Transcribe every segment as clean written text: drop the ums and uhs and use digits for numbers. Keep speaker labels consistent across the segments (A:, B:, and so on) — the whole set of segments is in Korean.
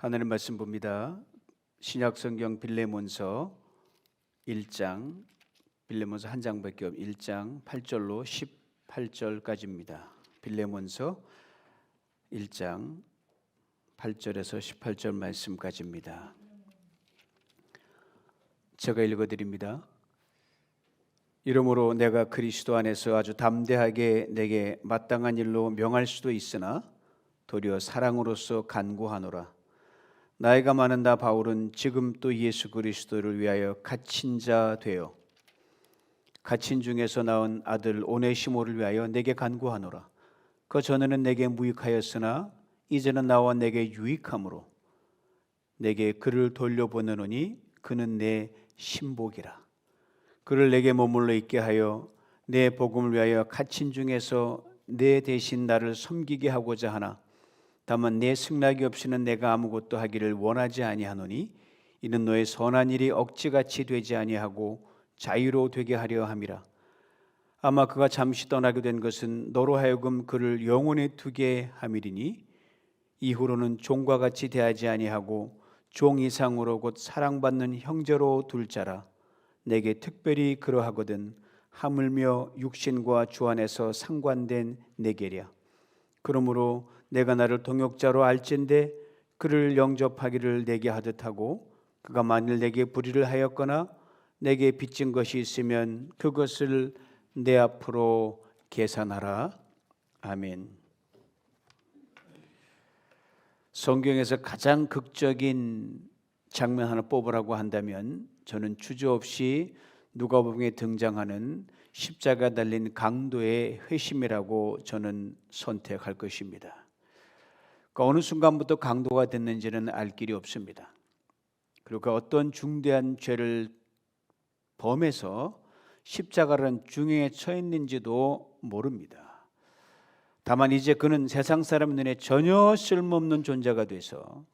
A: 하나님 말씀 봅니다. 신약성경 빌레몬서 1장, 빌레몬서 한 장밖에 없 1장 8절로 18절까지입니다. 빌레몬서 1장 8절에서 18절 말씀까지입니다. 제가 읽어드립니다. 이러므로 내가 그리스도 안에서 아주 담대하게 내게 마땅한 일로 명할 수도 있으나 도리어 사랑으로서 간구하노라. 나이가 많은 나 바울은 지금 또 예수 그리스도를 위하여 갇힌 자 되어 갇힌 중에서 낳은 아들 오네시모를 위하여 내게 간구하노라. 그 전에는 내게 무익하였으나 이제는 나와 내게 유익함으로 내게 그를 돌려보내노니 그는 내 신복이라. 그를 내게 머물러 있게 하여 내 복음을 위하여 갇힌 중에서 내 대신 나를 섬기게 하고자 하나 다만 내 승낙이 없이는 내가 아무것도 하기를 원하지 아니하노니 이는 너의 선한 일이 억지같이 되지 아니하고 자유로 되게 하려 함이라. 아마 그가 잠시 떠나게 된 것은 너로 하여금 그를 영원히 두게 함이리니 이후로는 종과 같이 대하지 아니하고 종 이상으로 곧 사랑받는 형제로 둘 자라. 내게 특별히 그러하거든 하물며 육신과 주 안에서 상관된 내게랴. 그러므로 내가 나를 동역자로 알진대 그를 영접하기를 내게 하듯 하고 그가 만일 내게 불의를 하였거나 내게 빚진 것이 있으면 그것을 내 앞으로 계산하라. 아멘. 성경에서 가장 극적인 장면 하나 뽑으라고 한다면 저는 주저없이 누가복음에 등장하는 십자가 달린 강도의 회심이라고 저는 선택할 것입니다. 그러니까 어느 순간부터 강도가 됐는지는 알 길이 없습니다. 그리고 그 어떤 중대한 죄를 범해서 십자가라는 중형에 처했는지도 모릅니다. 다만 이제 그는 세상 사람 눈에 전혀 쓸모없는 존재가 돼서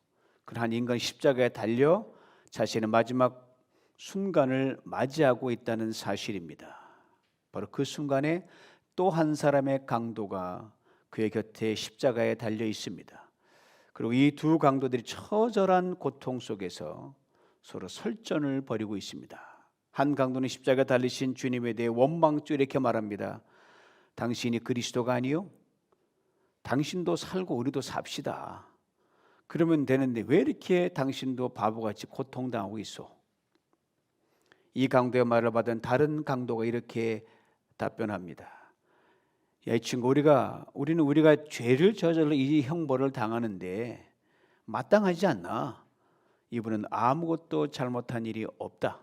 A: 그 한 인간 십자가에 달려 자신의 마지막 순간을 맞이하고 있다는 사실입니다. 바로 그 순간에 또 한 사람의 강도가 그의 곁에 십자가에 달려 있습니다. 그리고 이 두 강도들이 처절한 고통 속에서 서로 설전을 벌이고 있습니다. 한 강도는 십자가에 달리신 주님에 대해 원망조 이렇게 말합니다. 당신이 그리스도가 아니요? 당신도 살고 우리도 삽시다. 그러면 되는데 왜 이렇게 당신도 바보같이 고통당하고 있어? 이 강도의 말을 받은 다른 강도가 이렇게 답변합니다. 야, 이 친구, 우리가 죄를 저질러 이 형벌을 당하는데 마땅하지 않나? 이분은 아무것도 잘못한 일이 없다.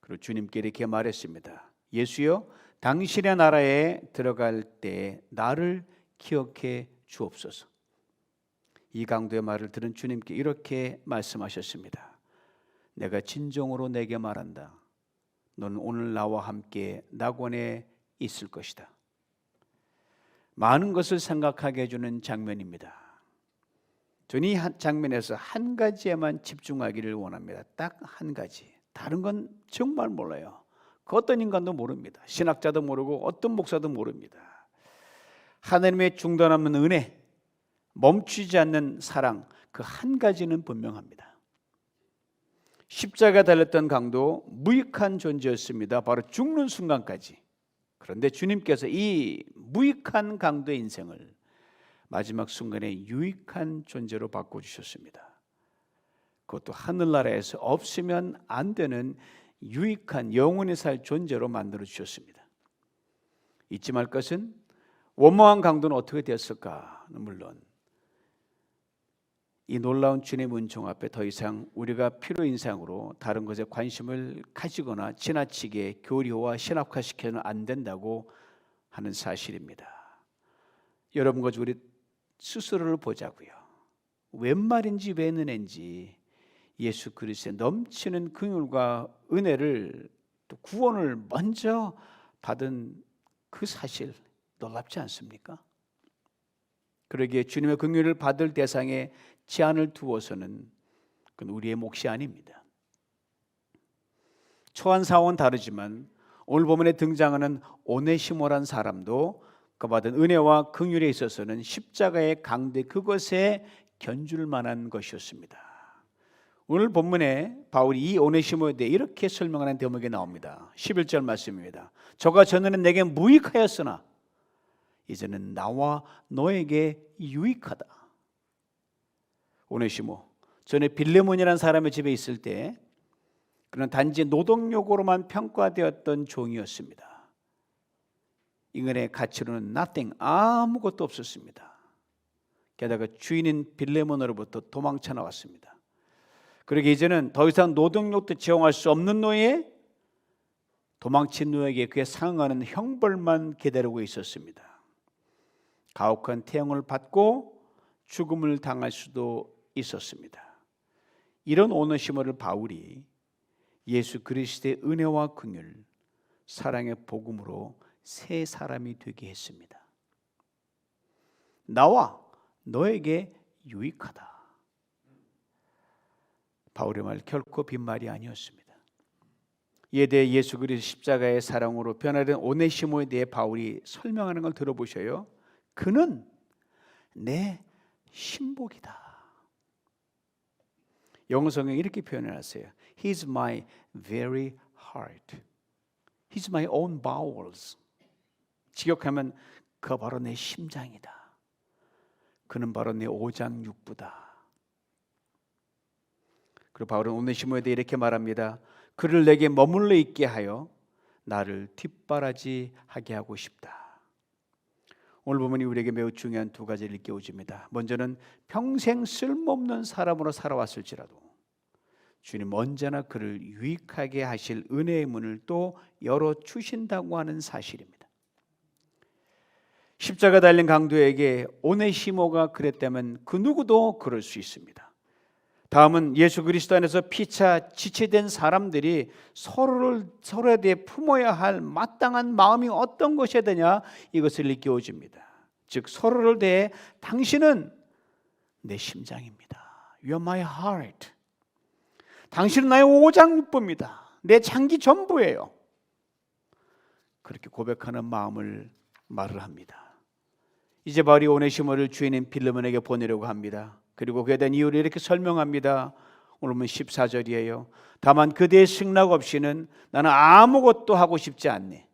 A: 그리고 주님께 이렇게 말했습니다. 예수여, 당신의 나라에 들어갈 때 나를 기억해 주옵소서. 이 강도의 말을 들은 주님께 이렇게 말씀하셨습니다. 내가 진정으로 내게 말한다. 너는 오늘 나와 함께 낙원에 있을 것이다. 많은 것을 생각하게 해주는 장면입니다. 저는 이 장면에서 한 가지에만 집중하기를 원합니다. 딱 한 가지. 다른 건 정말 몰라요. 그 어떤 인간도 모릅니다. 신학자도 모르고 어떤 목사도 모릅니다. 하나님의 중단 없는 은혜, 멈추지 않는 사랑, 그 한 가지는 분명합니다. 십자가 달렸던 강도 무익한 존재였습니다. 바로 죽는 순간까지. 그런데 주님께서 이 무익한 강도의 인생을 마지막 순간에 유익한 존재로 바꿔주셨습니다. 그것도 하늘나라에서 없으면 안 되는 유익한 영원히 살 존재로 만들어주셨습니다. 잊지 말 것은 원망한 강도는 어떻게 되었을까? 물론 이 놀라운 주님의 은총 앞에 더 이상 우리가 필요 인상으로 다른 것에 관심을 가지거나 지나치게 교리화 신학화시켜서는 안 된다고 하는 사실입니다. 여러분과 우리 스스로를 보자고요. 웬 말인지 웬 은혜인지 예수 그리스도의 넘치는 긍휼과 은혜를 또 구원을 먼저 받은 그 사실 놀랍지 않습니까? 그러기에 주님의 긍휼을 받을 대상에 제한을 두어서는 그건 우리의 몫이 아닙니다. 초안 사원은 다르지만 오늘 본문에 등장하는 오네시모란 사람도 그 받은 은혜와 긍휼에 있어서는 십자가의 강대 그것에 견줄 만한 것이었습니다. 오늘 본문에 바울이 이 오네시모에 대해 이렇게 설명하는 대목이 나옵니다. 11절 말씀입니다. 저가 전에는 내게 무익하였으나 이제는 나와 너에게 유익하다. 오네시모, 전에 빌레몬이라는 사람의 집에 있을 때 그는 단지 노동력으로만 평가되었던 종이었습니다. 인간의 가치로는 nothing, 아무것도 없었습니다. 게다가 주인인 빌레몬으로부터 도망쳐 나왔습니다. 그러게 이제는 더 이상 노동력도 제공할 수 없는 노예, 도망친 노예에게 그에 상응하는 형벌만 기다리고 있었습니다. 가혹한 태형을 받고 죽음을 당할 수도 있었습니다. 이런 오네시모를 바울이 예수 그리스도의 은혜와 긍휼, 사랑의 복음으로 새 사람이 되게 했습니다. 나와 너에게 유익하다. 바울의 말 결코 빈말이 아니었습니다. 이에 대해 예수 그리스도 십자가의 사랑으로 변화된 오네시모에 대해 바울이 설명하는 걸 들어보셔요. 그는 내 신복이다. 영어 성경에 이렇게 표현하세요. He's my very heart. He's my own bowels. 직역하면 그가 바로 내 심장이다. 그는 바로 내 오장육부다. 그리고 바울은 오네시모에 대해 이렇게 말합니다. 그를 내게 머물러 있게 하여 나를 뒷바라지하게 하고 싶다. 오늘 본문이 우리에게 매우 중요한 두 가지를 일깨워줍니다. 먼저는 평생 쓸모없는 사람으로 살아왔을지라도 주님 언제나 그를 유익하게 하실 은혜의 문을 또 열어주신다고 하는 사실입니다. 십자가 달린 강도에게 오네시모가 그랬다면 그 누구도 그럴 수 있습니다. 다음은 예수 그리스도 안에서 피차 지체된 사람들이 서로에 대해 품어야 할 마땅한 마음이 어떤 것이어야 되냐, 이것을 일깨워줍니다. 즉 서로를 대해 당신은 내 심장입니다. You are my heart. 당신은 나의 오장육부입니다. 내 장기 전부예요. 그렇게 고백하는 마음을 말을 합니다. 이제 바울이 오네시모를 주인인 빌레몬에게 보내려고 합니다. 그리고 그에 대한 이유를 이렇게 설명합니다. 오늘 보면 14절이에요. 다만 그대의 승낙 없이는 나는 아무것도 하고 싶지 않네.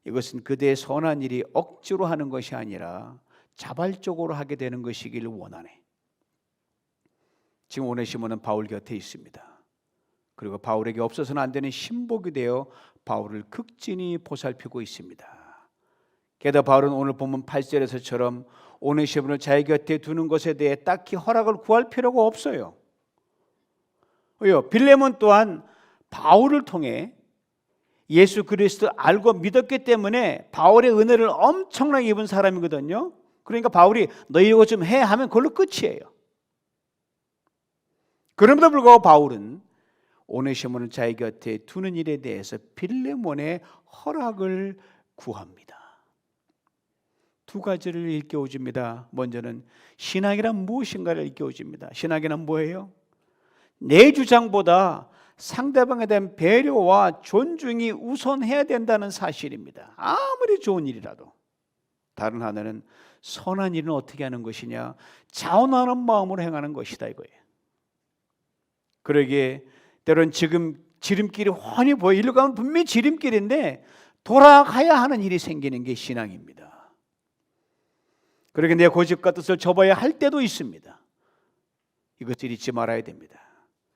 A: 이것은 그대의 선한 일이 억지로 하는 것이 아니라 자발적으로 하게 되는 것이기를 원하네. 지금 오네시모는 바울 곁에 있습니다. 그리고 바울에게 없어서는 안 되는 신복이 되어 바울을 극진히 보살피고 있습니다. 게다가 바울은 오늘 본문 8절에서처럼 오네시모를 자기 곁에 두는 것에 대해 딱히 허락을 구할 필요가 없어요. 왜요? 빌레몬 또한 바울을 통해 예수 그리스도 알고 믿었기 때문에 바울의 은혜를 엄청나게 입은 사람이거든요. 그러니까 바울이 너 이거 좀 해 하면 그걸로 끝이에요. 그럼에도 불구하고 바울은 오네시모를 자기 곁에 두는 일에 대해서 빌레몬의 허락을 구합니다. 두 가지를 일깨워줍니다. 먼저는 신앙이란 무엇인가를 일깨워줍니다. 신앙이란 뭐예요? 내 주장보다 상대방에 대한 배려와 존중이 우선해야 된다는 사실입니다. 아무리 좋은 일이라도. 다른 하나는 선한 일은 어떻게 하는 것이냐? 자원하는 마음으로 행하는 것이다 이거예요. 그러기에 때론 지금 지름길이 훤히 보여. 이리로 가면 분명히 지름길인데 돌아가야 하는 일이 생기는 게 신앙입니다. 그러게 내 고집과 뜻을 접어야 할 때도 있습니다. 이것을 잊지 말아야 됩니다.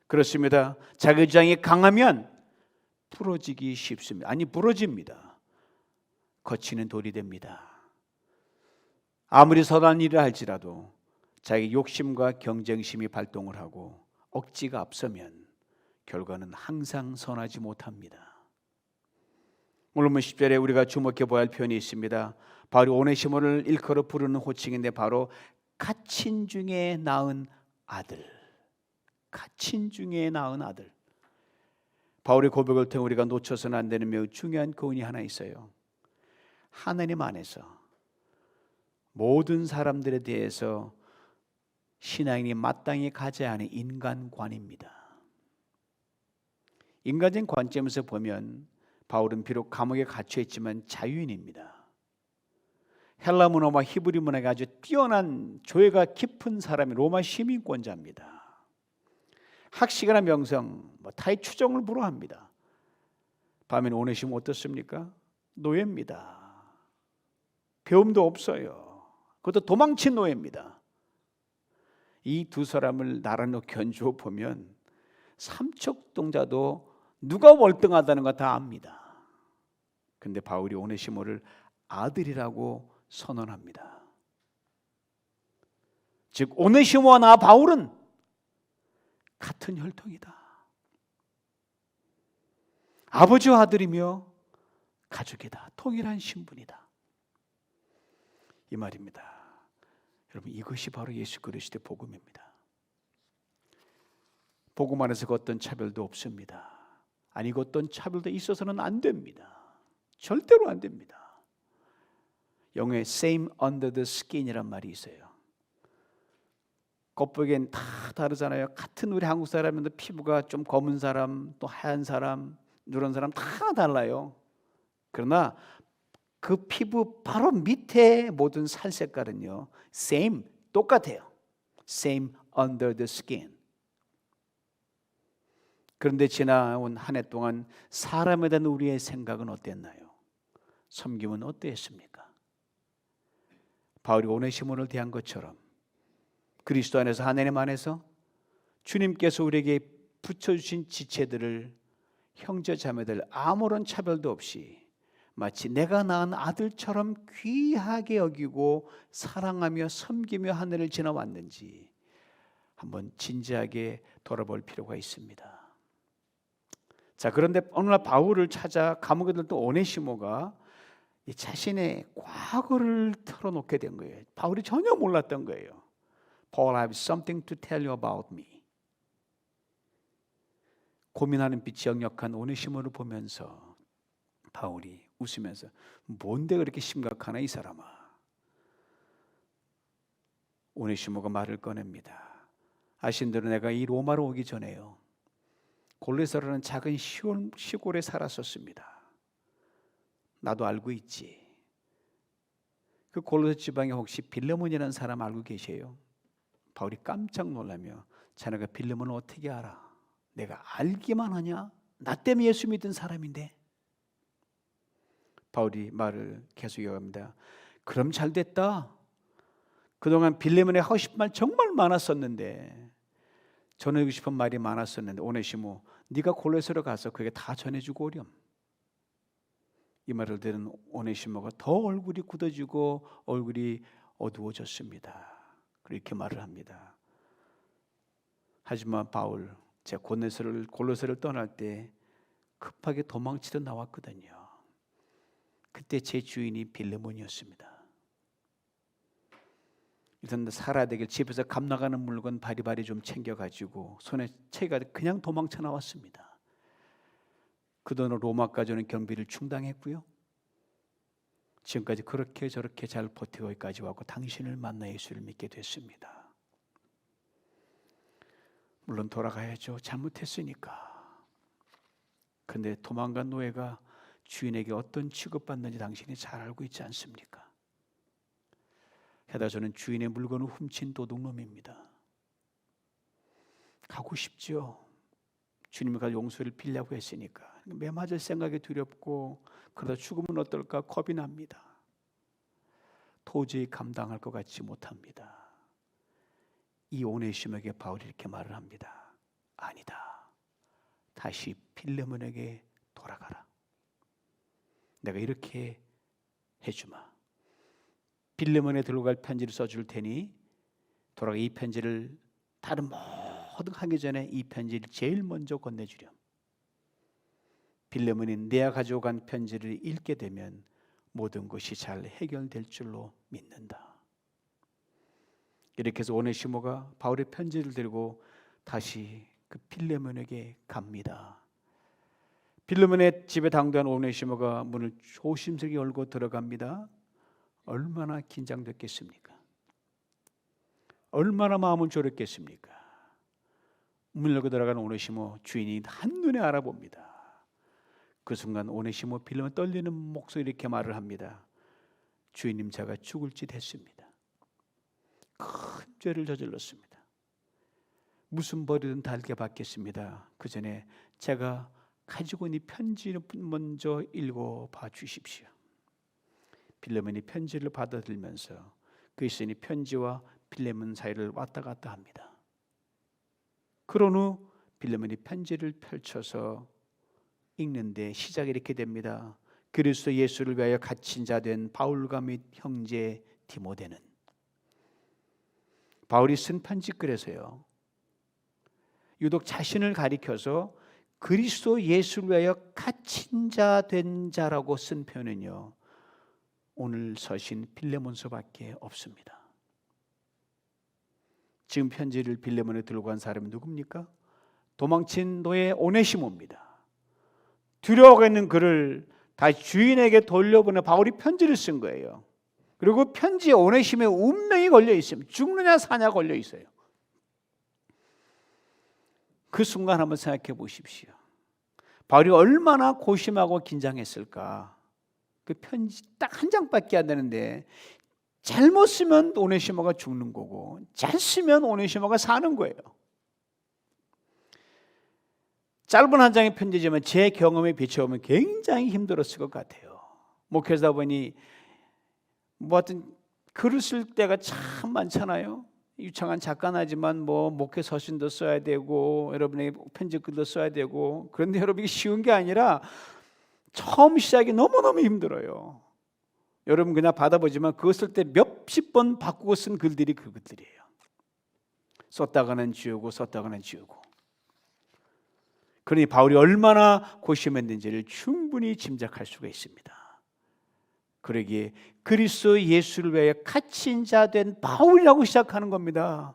A: 그렇습니다. 자기 주장이 강하면 부러지기 쉽습니다. 아니 부러집니다. 거치는 돌이 됩니다. 아무리 선한 일을 할지라도 자기 욕심과 경쟁심이 발동을 하고 억지가 앞서면 결과는 항상 선하지 못합니다. 오늘 10절에 우리가 주목해 보아야 할 표현이 있습니다. 바로 오네시모를 일컬어 부르는 호칭인데 바로 갇힌 중에 낳은 아들. 갇힌 중에 낳은 아들. 바울의 고백을 통해 우리가 놓쳐서는 안 되는 매우 중요한 교훈이 하나 있어요. 하나님 안에서 모든 사람들에 대해서 신앙인이 마땅히 가져야 하는 인간관입니다. 인간적인 관점에서 보면 바울은 비록 감옥에 갇혀 있지만 자유인입니다. 헬라 문화와 히브리 문화가 아주 뛰어난 조예가 깊은 사람이 로마 시민권자입니다. 학식이나 명성, 타의 추정을 불허합니다. 반면 오네시모 어떻습니까? 노예입니다. 배움도 없어요. 그것도 도망친 노예입니다. 이 두 사람을 나란히 견주어 보면 삼척동자도 누가 월등하다는 거 다 압니다. 근데 바울이 오네시모를 아들이라고 선언합니다. 즉 오네시모와 나 바울은 같은 혈통이다. 아버지와 아들이며 가족이다. 통일한 신분이다. 이 말입니다. 여러분, 이것이 바로 예수 그리스도의 복음입니다. 복음 안에서 그 어떤 차별도 없습니다. 아니, 그 어떤 차별도 있어서는 안 됩니다. 절대로 안 됩니다. 영어에 same under the skin이란 말이 있어요. 겉보기엔 다 다르잖아요. 같은 우리 한국 사람인데 피부가 좀 검은 사람, 또 하얀 사람, 누런 사람 다 달라요. 그러나 그 피부 바로 밑에 모든 살 색깔은요, same, 똑같아요. same under the skin. 그런데 지나온 한 해 동안 사람에 대한 우리의 생각은 어땠나요? 섬김은 어땠습니까? 바울이 오네시모를 대한 것처럼 그리스도 안에서 하나님 안에서 주님께서 우리에게 붙여주신 지체들을 형제 자매들 아무런 차별도 없이 마치 내가 낳은 아들처럼 귀하게 여기고 사랑하며 섬기며 하늘을 지나왔는지 한번 진지하게 돌아볼 필요가 있습니다. 자, 그런데 어느 날 바울을 찾아 감옥에 들던 오네시모가 자신의 과거를 털어놓게 된 거예요. 바울이 전혀 몰랐던 거예요. Paul, I have something to tell you about me. 고민하는 빛이 역력한 오네시모를 보면서 바울이 웃으면서 뭔데 그렇게 심각하나 이 사람아. 오네시모가 말을 꺼냅니다. 아신 대로 내가 이 로마로 오기 전에요, 골로새라는 작은 시골에 살았었습니다. 나도 알고 있지. 그 골로새 지방에 혹시 빌레몬이라는 사람 알고 계세요? 바울이 깜짝 놀라며 자네가 빌레몬을 어떻게 알아? 내가 알기만 하냐? 나 때문에 예수 믿은 사람인데. 바울이 말을 계속 이어갑니다. 그럼 잘 됐다. 그동안 빌레몬에 하고 싶은 말 정말 많았었는데, 전해주고 싶은 말이 많았었는데 오네시모, 네가 골로새로 가서 그게 다 전해주고 오렴. 이 말을 들은 오네시모가 더 얼굴이 굳어지고 얼굴이 어두워졌습니다. 이렇게 말을 합니다. 하지만 바울, 제가 골로새를 떠날 때 급하게 도망치러 나왔거든요. 그때 제 주인이 빌레몬이었습니다. 일단 살아야 되길 집에서 값 나가는 물건 바리바리 좀 챙겨가지고 손에 채가 그냥 도망쳐 나왔습니다. 그 돈으로 로마까지 오는 경비를 충당했고요. 지금까지 그렇게 저렇게 잘 버티고 여기까지 왔고 당신을 만나 예수를 믿게 됐습니다. 물론 돌아가야죠. 잘못했으니까. 그런데 도망간 노예가 주인에게 어떤 취급받는지 당신이 잘 알고 있지 않습니까? 게다가 저는 주인의 물건을 훔친 도둑놈입니다. 가고 싶죠. 주님이 갈 용서를 빌려고 했으니까. 매 맞을 생각이 두렵고 그러다 죽으면 어떨까 겁이 납니다. 도저히 감당할 것 같지 못합니다. 이 오네시모에게 바울이 이렇게 말을 합니다. 아니다. 다시 빌레몬에게 돌아가라. 내가 이렇게 해주마. 빌레몬에 들고 갈 편지를 써줄 테니 돌아가 이 편지를 다른 모든 하기 전에 이 편지를 제일 먼저 건네주렴. 빌레몬이 내가 가지고 간 편지를 읽게 되면 모든 것이 잘 해결될 줄로 믿는다. 이렇게 해서 오네시모가 바울의 편지를 들고 다시 그 빌레몬에게 갑니다. 빌레몬의 집에 당도한 오네시모가 문을 조심스럽게 열고 들어갑니다. 얼마나 긴장됐겠습니까? 얼마나 마음을 졸였겠습니까? 문 열고 들어간 오네시모 주인이 한눈에 알아봅니다. 그 순간 오네시모 빌레몬 떨리는 목소리 이렇게 말을 합니다. 주인님 제가 죽을 짓 했습니다. 큰 죄를 저질렀습니다. 무슨 벌이든 달게 받겠습니다. 그 전에 제가 가지고 있는 편지를 먼저 읽어봐 주십시오. 빌레몬이 편지를 받아들면서 그리스도인이 편지와 빌레몬 사이를 왔다 갔다 합니다. 그런 후 빌레몬이 편지를 펼쳐서 읽는데 시작이 이렇게 됩니다. 그리스도 예수를 위하여 갇힌 자 된 바울과 및 형제 디모데는, 바울이 쓴 편지글에서요 유독 자신을 가리켜서 그리스도 예수를 위하여 갇힌 자 된 자라고 쓴 표현은요 오늘 서신 빌레몬서밖에 없습니다. 지금 편지를 빌레몬에 들고 간 사람이 누굽니까? 도망친 노예 오네시모입니다. 두려워하고 있는 그를 다시 주인에게 돌려보내 바울이 편지를 쓴 거예요. 그리고 편지에 오네시모의 운명이 걸려 있습니다. 죽느냐 사냐 걸려 있어요. 그 순간 한번 생각해 보십시오. 바울이 얼마나 고심하고 긴장했을까. 그 편지 딱 한 장밖에 안 되는데 잘못 쓰면 오네시모가 죽는 거고 잘 쓰면 오네시모가 사는 거예요. 짧은 한 장의 편지지만 제 경험에 비춰보면 굉장히 힘들었을 것 같아요. 목회자다 보니 하여튼 글을 쓸 때가 참 많잖아요. 유창한 작가나지만 목회 서신도 써야 되고 여러분의 편지글도 써야 되고, 그런데 여러분 이게 쉬운 게 아니라 처음 시작이 너무너무 힘들어요. 여러분 그냥 받아보지만 그거 쓸 때 몇십 번 바꾸고 쓴 글들이 그 글들이에요. 썼다가는 지우고 썼다가는 지우고. 그러니 바울이 얼마나 고심했는지를 충분히 짐작할 수가 있습니다. 그러기에 그리스도 예수를 위하여 갇힌 자 된 바울이라고 시작하는 겁니다.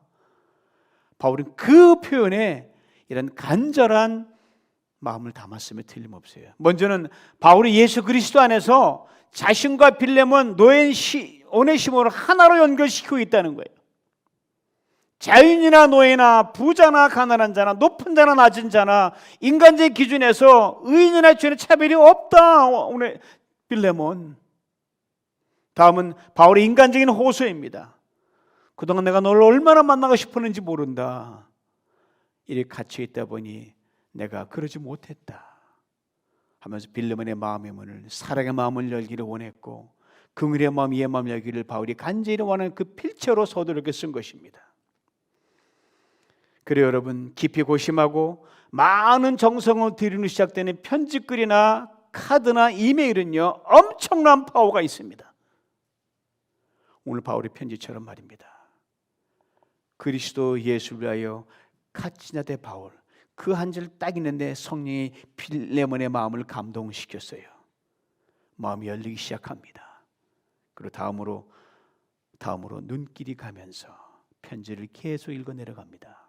A: 바울은 그 표현에 이런 간절한 마음을 담았음에 틀림없어요. 먼저는 바울이 예수 그리스도 안에서 자신과 빌레몬, 노예 오네시모를 하나로 연결시키고 있다는 거예요. 자유인이나 노예나 부자나 가난한 자나 높은 자나 낮은 자나 인간적인 기준에서 의인이나 죄인의 차별이 없다. 오늘 빌레몬. 다음은 바울의 인간적인 호소입니다. 그동안 내가 너를 얼마나 만나고 싶었는지 모른다. 이렇게 갇혀 있다 보니 내가 그러지 못했다 하면서 빌레몬의 마음의 문을, 사랑의 마음을 열기를 원했고 긍휼의 마음, 이의 마음 열기를 바울이 간절히 원하는 그 필체로 서두르게 쓴 것입니다. 그래요 여러분, 깊이 고심하고 많은 정성을 들이는 시작되는 편지글이나 카드나 이메일은요 엄청난 파워가 있습니다. 오늘 바울의 편지처럼 말입니다. 그리스도 예수를 위하여 갇힌 자 된 바울, 그 한 절 딱 있는데 성령이 빌레몬의 마음을 감동시켰어요. 마음이 열리기 시작합니다. 그리고 다음으로 눈길이 가면서 편지를 계속 읽어 내려갑니다.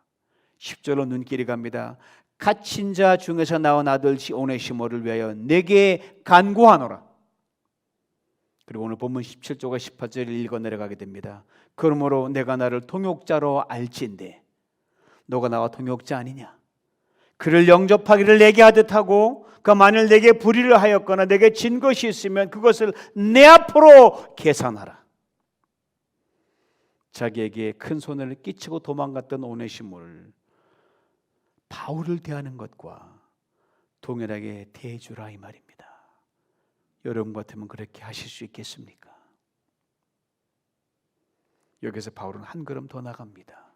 A: 10절로 눈길이 갑니다. 갇힌 자 중에서 나온 아들 오네시모를 위하여 내게 간구하노라. 그리고 오늘 본문 17절과 18절을 읽어 내려가게 됩니다. 그러므로 내가 나를 통역자로 알지인데 너가 나와 통역자 아니냐? 그를 영접하기를 내게 하듯 하고 그가 만일 내게 불의를 하였거나 내게 진 것이 있으면 그것을 내 앞으로 계산하라. 자기에게 큰 손해를 끼치고 도망갔던 오네시모를 바울을 대하는 것과 동일하게 대해주라 이 말입니다. 여러분 같으면 그렇게 하실 수 있겠습니까? 여기서 바울은 한 걸음 더 나갑니다.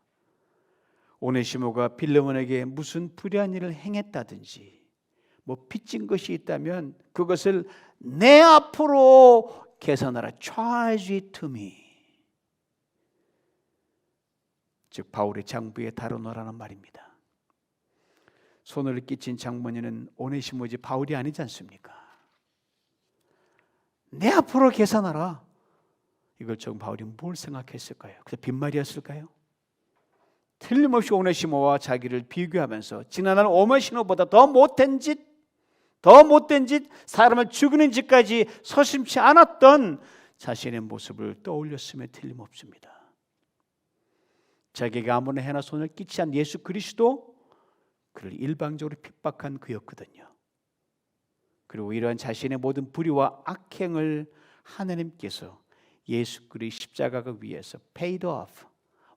A: 오네시모가 빌레몬에게 무슨 불의한 일을 행했다든지 빚진 것이 있다면 그것을 내 앞으로 계산하라. Charge it to me. 즉 바울의 장부에 다뤄놓으라는 말입니다. 손을 끼친 장모님은 오네시모지 바울이 아니지 않습니까? 내 앞으로 계산하라. 이걸 좀 바울이 뭘 생각했을까요? 그래서 빈말이었을까요? 틀림없이 오네시모와 자기를 비교하면서 지난날 오네시모보다 더 못된 짓, 사람을 죽이는 짓까지 서슴지 않았던 자신의 모습을 떠올렸음에 틀림없습니다. 자기가 아무나 해나 손을 끼치 않은 예수 그리스도, 그를 일방적으로 핍박한 그였거든요. 그리고 이러한 자신의 모든 불의와 악행을 하나님께서 예수 그리스도의 십자가가 위해서 paid off,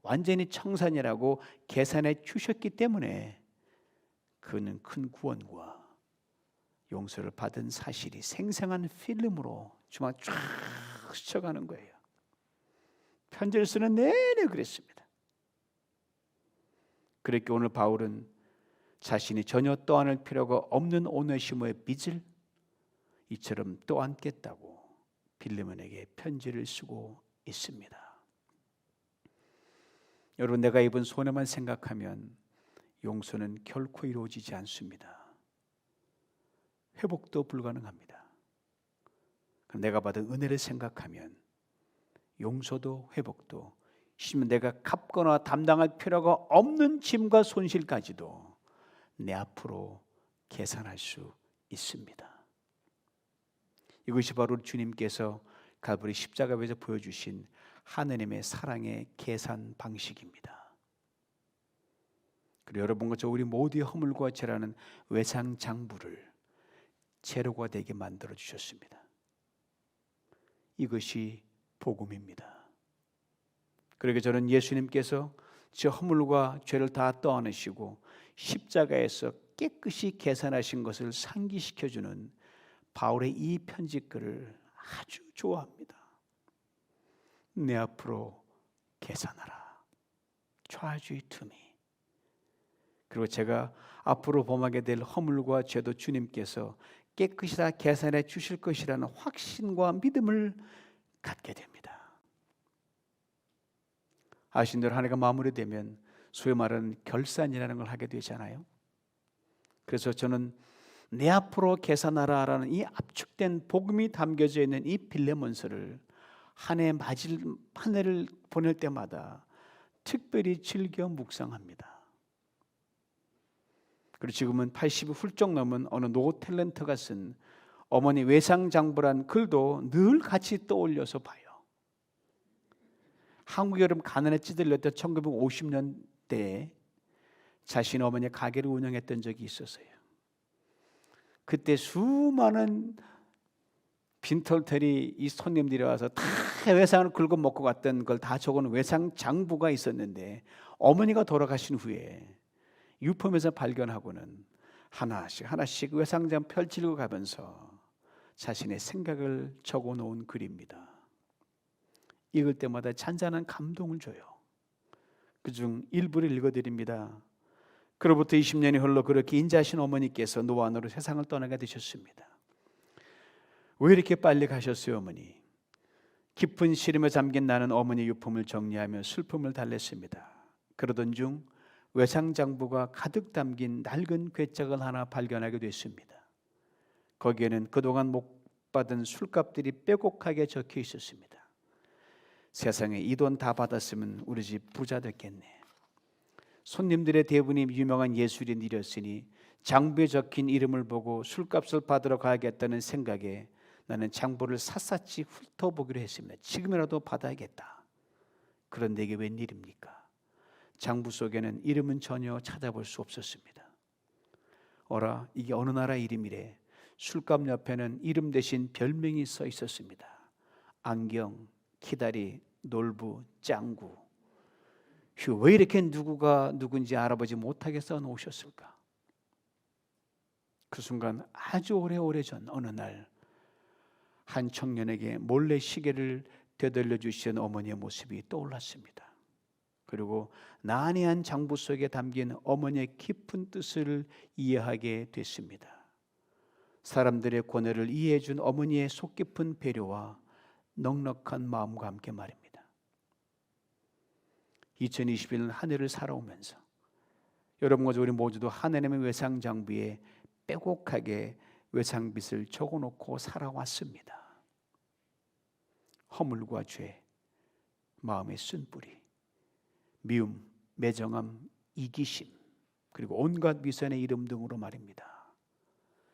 A: 완전히 청산이라고 계산해 주셨기 때문에 그는 큰 구원과 용서를 받은 사실이 생생한 필름으로 주막 쫙 스쳐가는 거예요. 편지를 쓰는 내내 그랬습니다. 그렇게 오늘 바울은 자신이 전혀 떠안을 필요가 없는 오네시모의 빚을 이처럼 떠안겠다고 빌레몬에게 편지를 쓰고 있습니다. 여러분, 내가 입은 손해만 생각하면 용서는 결코 이루어지지 않습니다. 회복도 불가능합니다. 내가 받은 은혜를 생각하면 용서도 회복도, 심지어 내가 갚거나 담당할 필요가 없는 짐과 손실까지도 내 앞으로 계산할 수 있습니다. 이것이 바로 주님께서 갈보리 십자가에서 보여주신 하느님의 사랑의 계산 방식입니다. 그리고 여러분과 저 우리 모두의 허물과 죄라는 외상 장부를 재료가 되게 만들어 주셨습니다. 이것이 복음입니다. 그러게 저는 예수님께서 저 허물과 죄를 다 떠안으시고 십자가에서 깨끗이 계산하신 것을 상기시켜주는 바울의 이 편지글을 아주 좋아합니다. 내 앞으로 계산하라. Charge to me. 그리고 제가 앞으로 범하게 될 허물과 죄도 주님께서 깨끗이 다 계산해 주실 것이라는 확신과 믿음을 갖게 됩니다. 아시는 대로 한 해가 마무리되면 소위 말하는 결산이라는 걸 하게 되잖아요. 그래서 저는 내 앞으로 계산하라라는 이 압축된 복음이 담겨져 있는 이 빌레몬서를 한 해를 보낼 때마다 특별히 즐겨 묵상합니다. 그리고 지금은 80이 훌쩍 넘은 어느 노 탤런트가 쓴 어머니 외상장부란 글도 늘 같이 떠올려서 봐요. 한국 여름 가난에 찌들렸던 1950년대에 자신 어머니의 가게를 운영했던 적이 있었어요. 그때 수많은 빈털터리 이 손님들이 와서 다 외상을 긁어 먹고 갔던 걸 다 적어놓은 외상장부가 있었는데, 어머니가 돌아가신 후에 유품에서 발견하고는 하나씩 외상장 펼치고 가면서 자신의 생각을 적어놓은 글입니다. 읽을 때마다 잔잔한 감동을 줘요. 그중 일부를 읽어드립니다. 그로부터 20년이 흘러 그렇게 인자하신 어머니께서 노안으로 세상을 떠나게 되셨습니다. 왜 이렇게 빨리 가셨어요, 어머니? 깊은 시름에 잠긴 나는 어머니 유품을 정리하며 슬픔을 달랬습니다. 그러던 중 외상장부가 가득 담긴 낡은 괴짝을 하나 발견하게 됐습니다. 거기에는 그동안 못 받은 술값들이 빼곡하게 적혀 있었습니다. 세상에 이 돈 다 받았으면 우리 집 부자 됐겠네. 손님들의 대부분이 유명한 예술인이었으니 장부에 적힌 이름을 보고 술값을 받으러 가야겠다는 생각에 나는 장부를 샅샅이 훑어보기로 했습니다. 지금이라도 받아야겠다. 그런데 이게 웬일입니까? 장부 속에는 이름은 전혀 찾아볼 수 없었습니다. 어라, 이게 어느 나라 이름이래. 술값 옆에는 이름 대신 별명이 써 있었습니다. 안경, 키다리, 놀부, 짱구. 왜 이렇게 누구가 누군지 알아보지 못하게 써놓으셨을까? 그 순간 아주 오래오래 전 어느 날 한 청년에게 몰래 시계를 되돌려 주신 어머니의 모습이 떠올랐습니다. 그리고 난해한 장부 속에 담긴 어머니의 깊은 뜻을 이해하게 됐습니다. 사람들의 고뇌를 이해해 준 어머니의 속 깊은 배려와 넉넉한 마음과 함께 말입니다. 2021년 한 해를 살아오면서 여러분과 우리 모두도 하나님의 외상장부에 빼곡하게 외상빚을 적어놓고 살아왔습니다. 허물과 죄, 마음의 쓴뿌리, 미움, 매정함, 이기심, 그리고 온갖 위선의 이름 등으로 말입니다.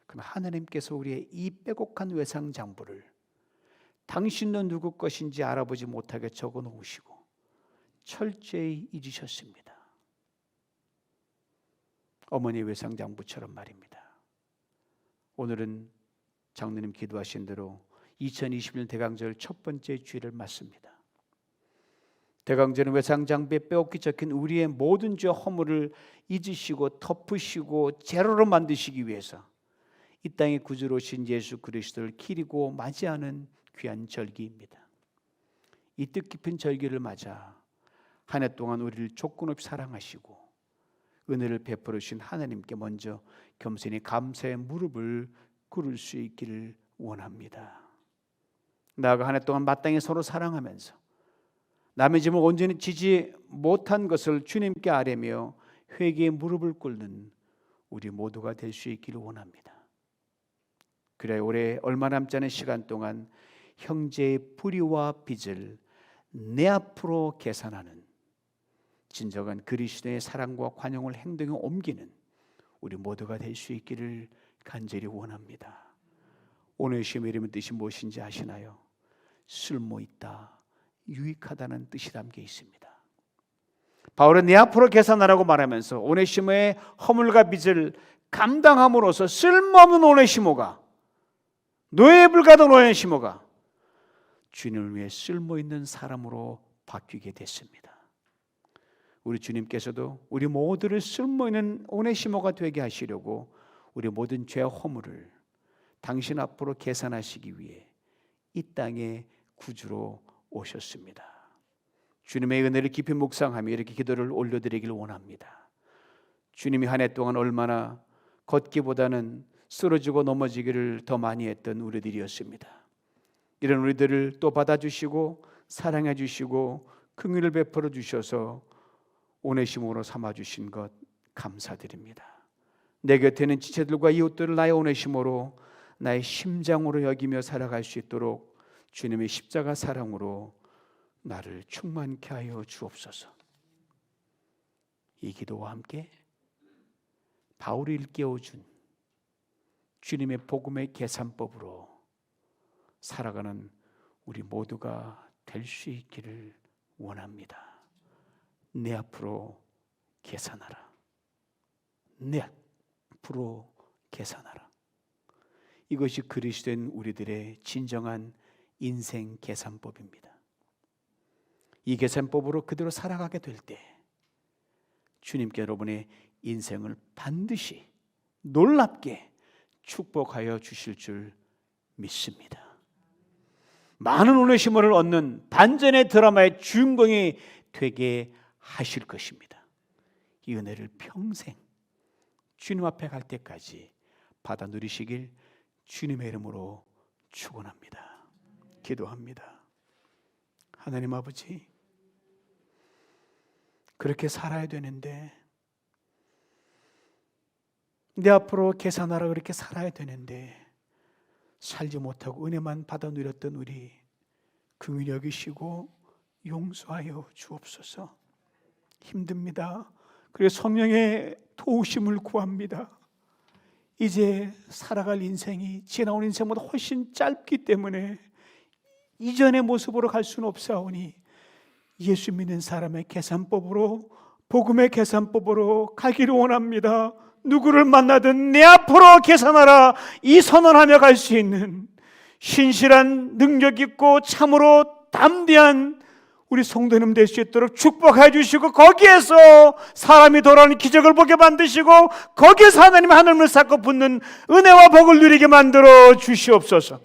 A: 그럼 하나님께서 우리의 이 빼곡한 외상장부를 당신도 누구 것인지 알아보지 못하게 적어놓으시고 철저히 잊으셨습니다. 어머니 외상장부처럼 말입니다. 오늘은 장로님 기도하신 대로 2021년 대강절 첫 번째 주일을 맞습니다. 대강절은 외상장비에 빼앗기 적힌 우리의 모든 죄 허물을 잊으시고 덮으시고 제로로 만드시기 위해서 이 땅에 구주로 오신 예수 그리스도를 기리고 맞이하는 귀한 절기입니다. 이 뜻깊은 절기를 맞아 한 해 동안 우리를 조건 없이 사랑하시고 은혜를 베풀어 주신 하나님께 먼저 겸손히 감사의 무릎을 꿇을 수 있기를 원합니다. 나아가 한 해 동안 마땅히 서로 사랑하면서 남의 짐을 온전히 지지 못한 것을 주님께 아뢰며 회개의 무릎을 꿇는 우리 모두가 될 수 있기를 원합니다. 그래 올해 얼마 남지 않은 시간 동안 형제의 불의와 빚을 내 앞으로 계산하는 진정한 그리스도의 사랑과 관용을 행동에 옮기는 우리 모두가 될 수 있기를 간절히 원합니다. 오네시모의 이름의 뜻이 무엇인지 아시나요? 쓸모있다, 유익하다는 뜻이 담겨 있습니다. 바울은 내 앞으로 계산하라고 말하면서 오네시모의 허물과 빚을 감당함으로써 쓸모없는 오네시모가, 노예에 불과한 오네시모가 주님을 위해 쓸모있는 사람으로 바뀌게 됐습니다. 우리 주님께서도 우리 모두를 쓸모있는 오네시모가 되게 하시려고 우리 모든 죄와 허물을 당신 앞으로 계산하시기 위해 이 땅에 구주로 오셨습니다. 주님의 은혜를 깊이 묵상하며 이렇게 기도를 올려드리길 원합니다. 주님이 한 해 동안 얼마나 걷기보다는 쓰러지고 넘어지기를 더 많이 했던 우리들이었습니다. 이런 우리들을 또 받아주시고 사랑해 주시고 긍휼을 베풀어 주셔서 오네시모로 삼아주신 것 감사드립니다. 내 곁에는 지체들과 이웃들을 나의 오네시모로, 나의 심장으로 여기며 살아갈 수 있도록 주님의 십자가 사랑으로 나를 충만케 하여 주옵소서. 이 기도와 함께 바울이 일깨워준 주님의 복음의 계산법으로 살아가는 우리 모두가 될 수 있기를 원합니다. 내 앞으로 계산하라. 내 앞으로 계산하라. 이것이 그리스도인 우리들의 진정한 인생 계산법입니다. 이 계산법으로 그대로 살아가게 될 때 주님께 여러분의 인생을 반드시 놀랍게 축복하여 주실 줄 믿습니다. 많은 오네시모를 얻는 반전의 드라마의 주인공이 되게 하실 것입니다. 이 은혜를 평생 주님 앞에 갈 때까지 받아 누리시길 주님의 이름으로 축원합니다. 기도합니다. 하나님 아버지, 그렇게 살아야 되는데, 내 앞으로 계산하라 그렇게 살아야 되는데 살지 못하고 은혜만 받아 누렸던 우리 긍휼히 여기시고 용서하여 주옵소서. 힘듭니다. 그래서 성령의 도우심을 구합니다. 이제 살아갈 인생이 지나온 인생보다 훨씬 짧기 때문에 이전의 모습으로 갈 수는 없사오니 예수 믿는 사람의 계산법으로, 복음의 계산법으로 가기를 원합니다. 누구를 만나든 내 앞으로 계산하라, 이 선언하며 갈 수 있는 신실한, 능력 있고 참으로 담대한 우리 성도님 될 수 있도록 축복해 주시고, 거기에서 사람이 돌아오는 기적을 보게 만드시고, 거기에서 하나님을 쌓고 붙는 은혜와 복을 누리게 만들어 주시옵소서.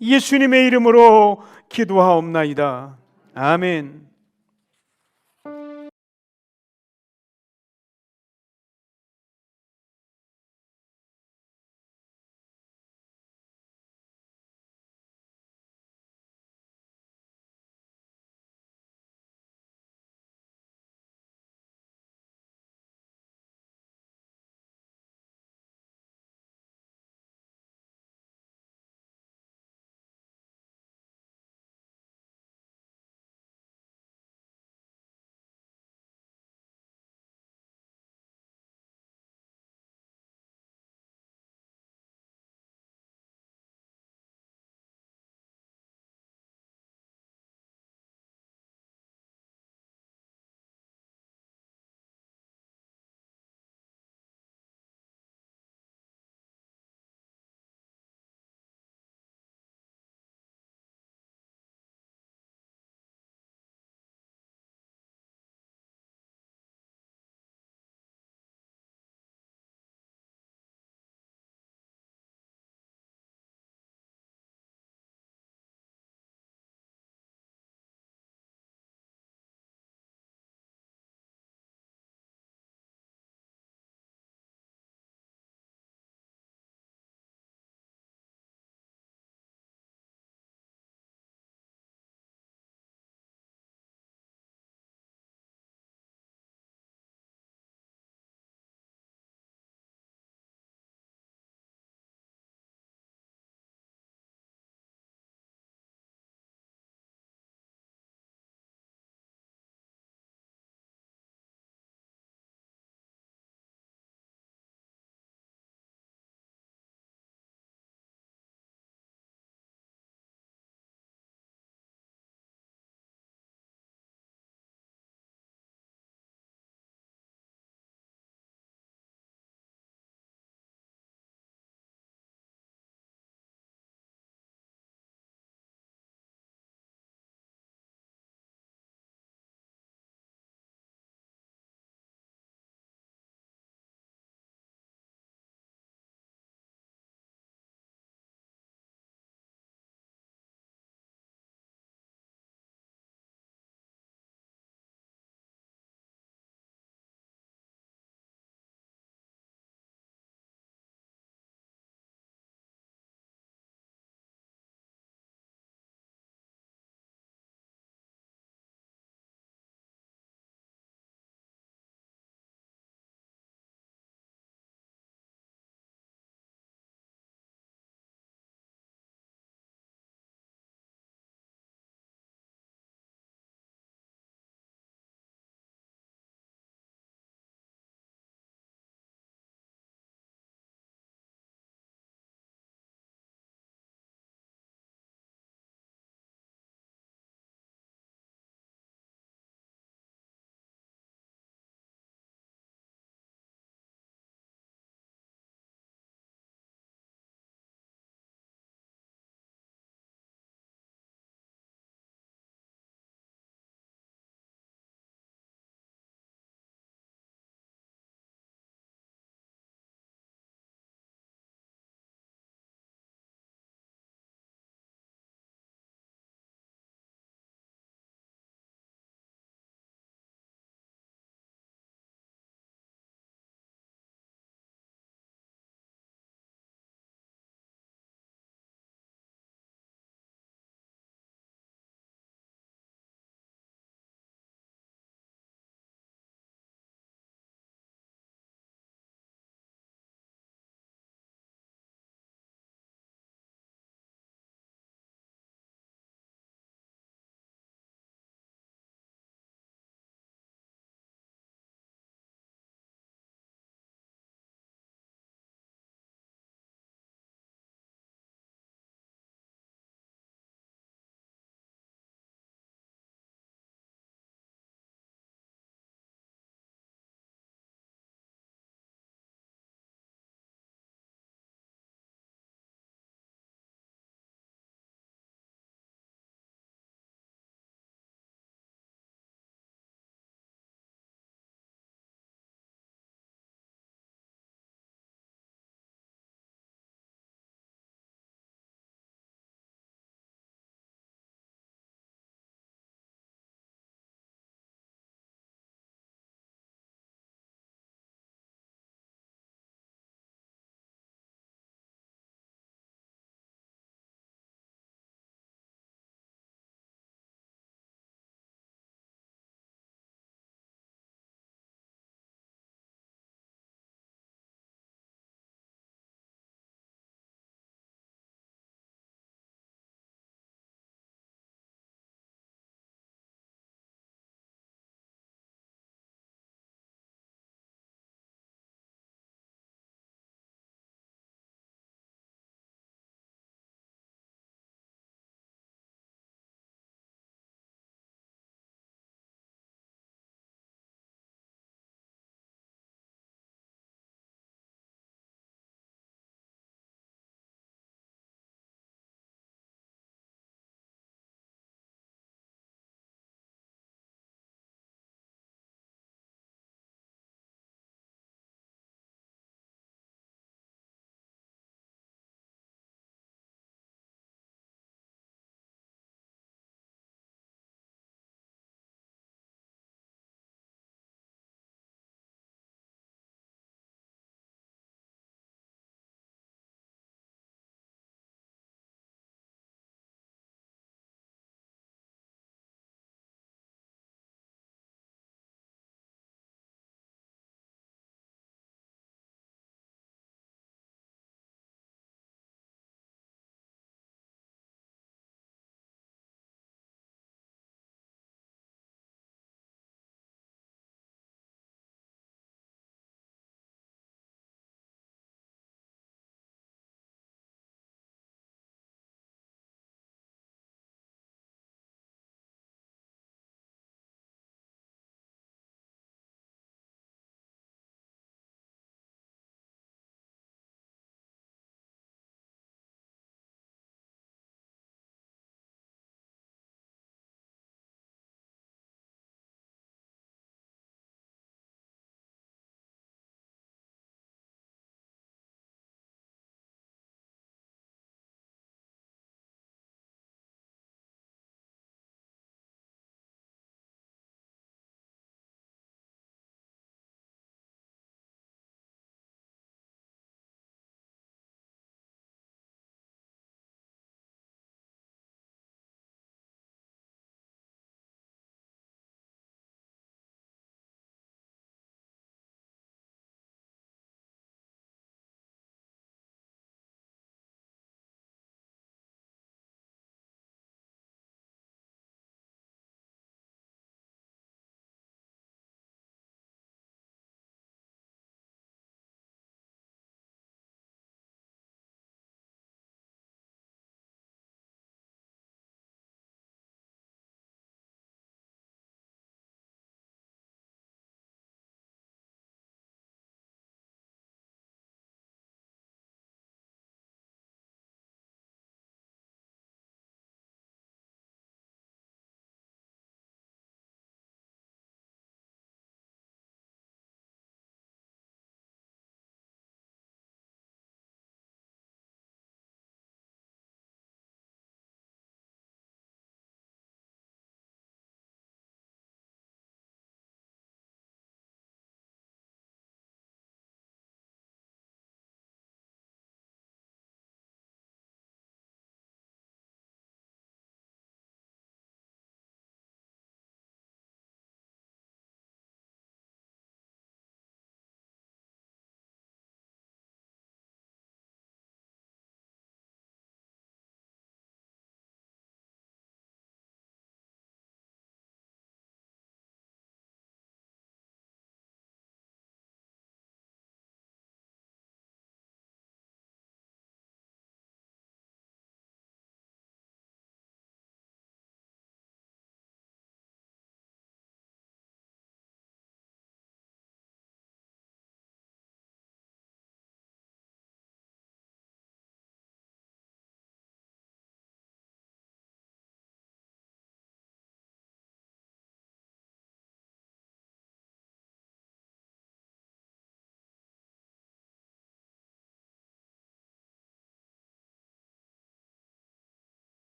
A: 예수님의 이름으로 기도하옵나이다. 아멘.